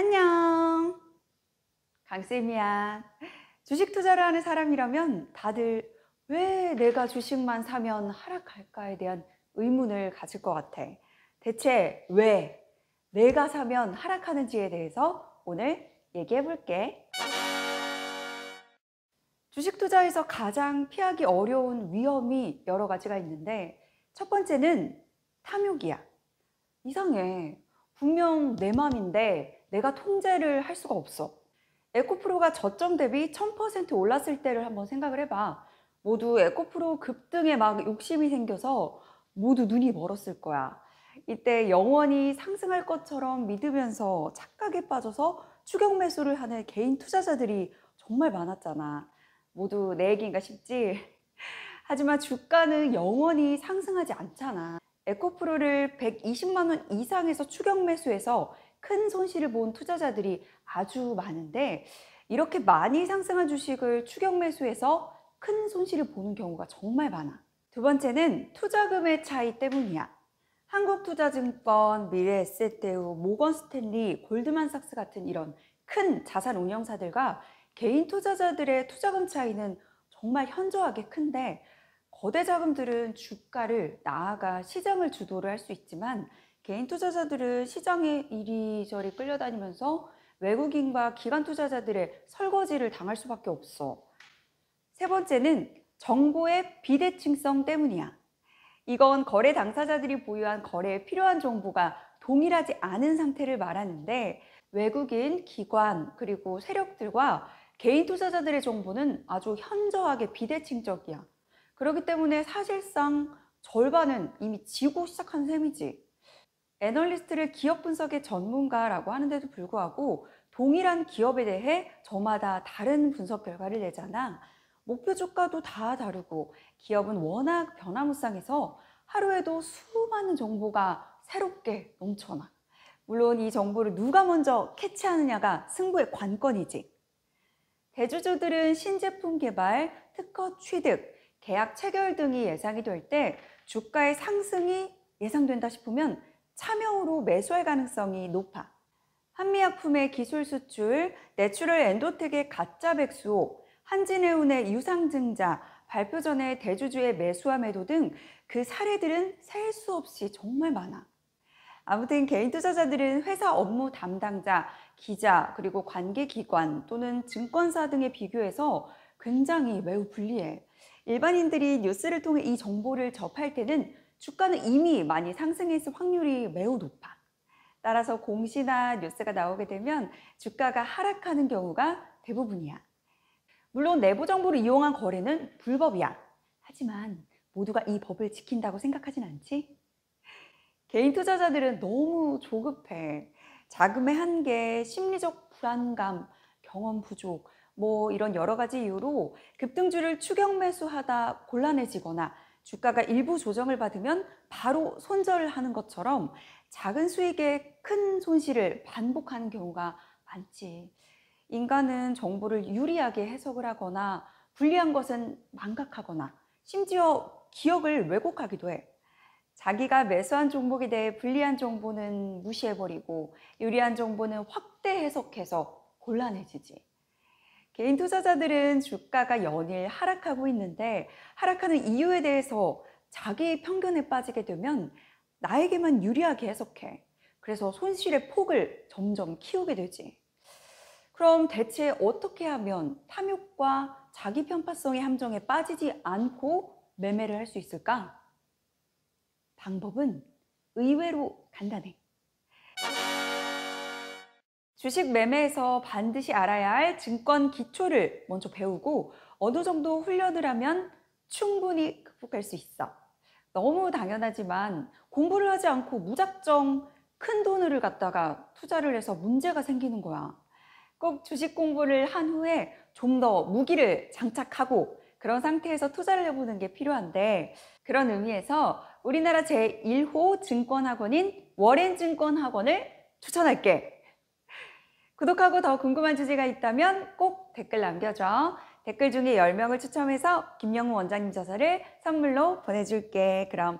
안녕. 강쌤이야. 주식 투자를 하는 사람이라면 다들 왜 내가 주식만 사면 하락할까에 대한 의문을 가질 것 같아. 대체 왜 내가 사면 하락하는지에 대해서 오늘 얘기해 볼게. 주식 투자에서 가장 피하기 어려운 위험이 여러 가지가 있는데 첫 번째는 탐욕이야. 이상해. 분명 내 맘인데 내가 통제를 할 수가 없어. 에코프로가 저점 대비 1000% 올랐을 때를 한번 생각을 해봐. 모두 에코프로 급등에 막 욕심이 생겨서 모두 눈이 멀었을 거야. 이때 영원히 상승할 것처럼 믿으면서 착각에 빠져서 추격 매수를 하는 개인 투자자들이 정말 많았잖아. 모두 내 얘기인가 싶지? 하지만 주가는 영원히 상승하지 않잖아. 에코프로를 120만 원 이상에서 추격 매수해서 큰 손실을 본 투자자들이 아주 많은데 이렇게 많이 상승한 주식을 추격 매수해서 큰 손실을 보는 경우가 정말 많아. 두 번째는 투자금의 차이 때문이야. 한국투자증권, 미래에셋대우, 모건스탠리, 골드만삭스 같은 이런 큰 자산 운용사들과 개인 투자자들의 투자금 차이는 정말 현저하게 큰데 거대 자금들은 주가를 나아가 시장을 주도를 할 수 있지만 개인 투자자들은 시장에 이리저리 끌려다니면서 외국인과 기관 투자자들의 설거지를 당할 수밖에 없어. 세 번째는 정보의 비대칭성 때문이야. 이건 거래 당사자들이 보유한 거래에 필요한 정보가 동일하지 않은 상태를 말하는데 외국인, 기관, 그리고 세력들과 개인 투자자들의 정보는 아주 현저하게 비대칭적이야. 그렇기 때문에 사실상 절반은 이미 지고 시작한 셈이지. 애널리스트를 기업 분석의 전문가라고 하는데도 불구하고 동일한 기업에 대해 저마다 다른 분석 결과를 내잖아. 목표 주가도 다 다르고 기업은 워낙 변화무쌍해서 하루에도 수많은 정보가 새롭게 넘쳐나. 물론 이 정보를 누가 먼저 캐치하느냐가 승부의 관건이지. 대주주들은 신제품 개발, 특허 취득, 계약 체결 등이 예상이 될 때 주가의 상승이 예상된다 싶으면 차명으로 매수할 가능성이 높아. 한미약품의 기술 수출, 내추럴 엔도텍의 가짜 백수호, 한진해운의 유상증자, 발표 전에 대주주의 매수와 매도 등 그 사례들은 셀 수 없이 정말 많아. 아무튼 개인 투자자들은 회사 업무 담당자, 기자, 그리고 관계기관 또는 증권사 등에 비교해서 굉장히 매우 불리해. 일반인들이 뉴스를 통해 이 정보를 접할 때는 주가는 이미 많이 상승했을 확률이 매우 높아. 따라서 공시나 뉴스가 나오게 되면 주가가 하락하는 경우가 대부분이야. 물론 내부 정보를 이용한 거래는 불법이야. 하지만 모두가 이 법을 지킨다고 생각하진 않지? 개인 투자자들은 너무 조급해. 자금의 한계, 심리적 불안감, 경험 부족, 이런 여러 가지 이유로 급등주를 추격 매수하다 곤란해지거나 주가가 일부 조정을 받으면 바로 손절하는 것처럼 작은 수익에 큰 손실을 반복하는 경우가 많지. 인간은 정보를 유리하게 해석을 하거나 불리한 것은 망각하거나 심지어 기억을 왜곡하기도 해. 자기가 매수한 종목에 대해 불리한 정보는 무시해버리고 유리한 정보는 확대 해석해서 곤란해지지. 개인 투자자들은 주가가 연일 하락하고 있는데 하락하는 이유에 대해서 자기 편견에 빠지게 되면 나에게만 유리하게 해석해. 그래서 손실의 폭을 점점 키우게 되지. 그럼 대체 어떻게 하면 탐욕과 자기 편파성의 함정에 빠지지 않고 매매를 할 수 있을까? 방법은 의외로 간단해. 주식 매매에서 반드시 알아야 할 증권 기초를 먼저 배우고 어느 정도 훈련을 하면 충분히 극복할 수 있어. 너무 당연하지만 공부를 하지 않고 무작정 큰 돈을 갖다가 투자를 해서 문제가 생기는 거야. 꼭 주식 공부를 한 후에 좀 더 무기를 장착하고 그런 상태에서 투자를 해보는 게 필요한데 그런 의미에서 우리나라 제1호 증권학원인 워렌증권학원을 추천할게. 구독하고 더 궁금한 주제가 있다면 꼭 댓글 남겨줘. 댓글 중에 10명을 추첨해서 김영우 원장님 저서를 선물로 보내줄게. 그럼